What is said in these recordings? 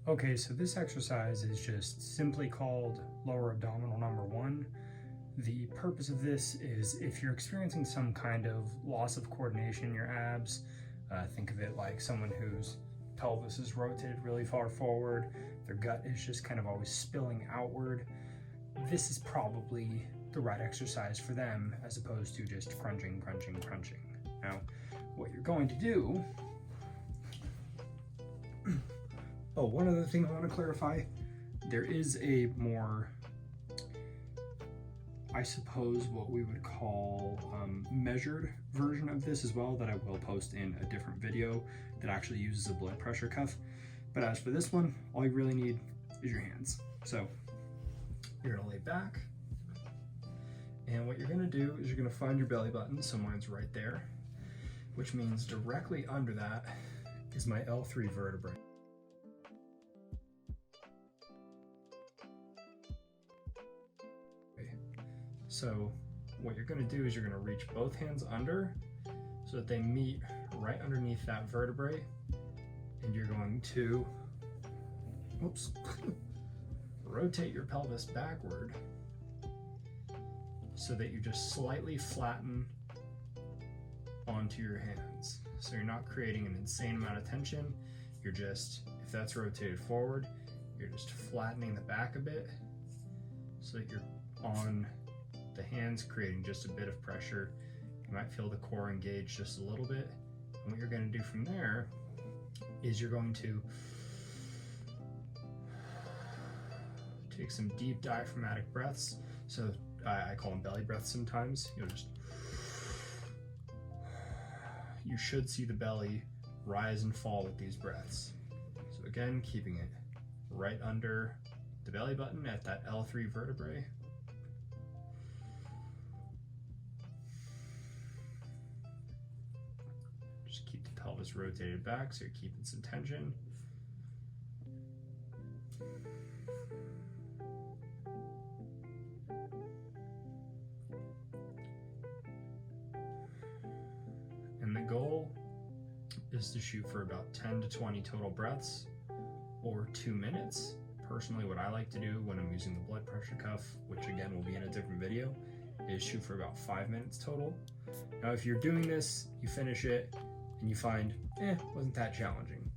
Okay, so this exercise is just simply called lower abdominal number 1. The purpose of this is if you're experiencing some kind of loss of coordination in your abs, think of it like someone whose pelvis is rotated really far forward, their gut is just kind of always spilling outward. This is probably the right exercise for them as opposed to just crunching. Now, what you're going to do, oh, one other thing I want to clarify, there is a more, I suppose what we would call measured version of this as well that I will post in a different video that actually uses a blood pressure cuff. But as for this one, all you really need is your hands. So you're gonna lay back, and what you're gonna do is you're gonna find your belly button, so mine's right there, which means directly under that is my L3 vertebrae. So what you're going to do is you're going to reach both hands under so that they meet right underneath that vertebrae, and you're going to, whoops, rotate your pelvis backward so that you just slightly flatten onto your hands. So you're not creating an insane amount of tension, you're just, if that's rotated forward, you're just flattening the back a bit so that you're on the hands, creating just a bit of pressure. You might feel the core engage just a little bit. And what you're going to do from there is you're going to take some deep diaphragmatic breaths. So I call them belly breaths sometimes. You should see the belly rise and fall with these breaths. So again, keeping it right under the belly button at that L3 vertebrae. Keep the pelvis rotated back so you're keeping some tension. And the goal is to shoot for about 10 to 20 total breaths or 2 minutes. Personally, what I like to do when I'm using the blood pressure cuff, which again will be in a different video, is shoot for about 5 minutes total. Now, if you're doing this, you finish it, and you find, wasn't that challenging.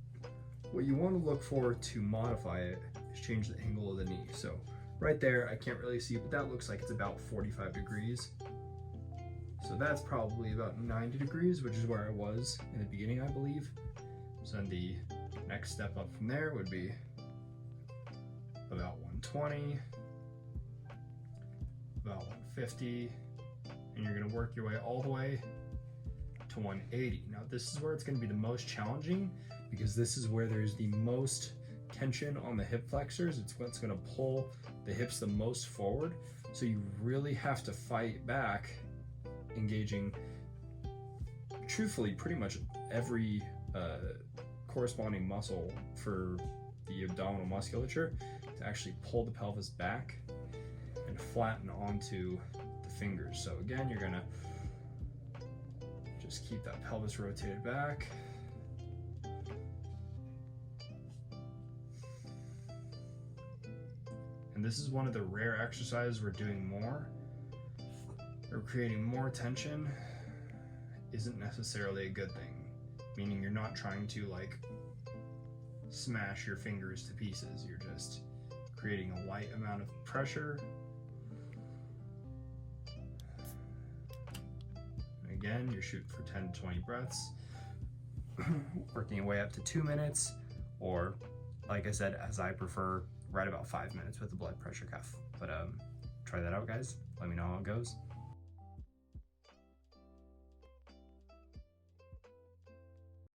What you want to look for to modify it is change the angle of the knee. So right there, I can't really see, but that looks like it's about 45 degrees. So that's probably about 90 degrees, which is where I was in the beginning, I believe. So then the next step up from there would be about 120, about 150, and you're gonna work your way all the way to 180. Now this is where it's going to be the most challenging because this is where there's the most tension on the hip flexors. It's what's going to pull the hips the most forward. So you really have to fight back, engaging truthfully pretty much every corresponding muscle for the abdominal musculature to actually pull the pelvis back and flatten onto the fingers. So again, you're going to just keep that pelvis rotated back. And this is one of the rare exercises we're doing more, or creating more tension isn't necessarily a good thing. Meaning you're not trying to like smash your fingers to pieces, you're just creating a light amount of pressure. Again, you're shooting for 10 to 20 breaths, working your way up to 2 minutes, or like I said, as I prefer, right about 5 minutes with the blood pressure cuff. But try that out, guys. Let me know how it goes.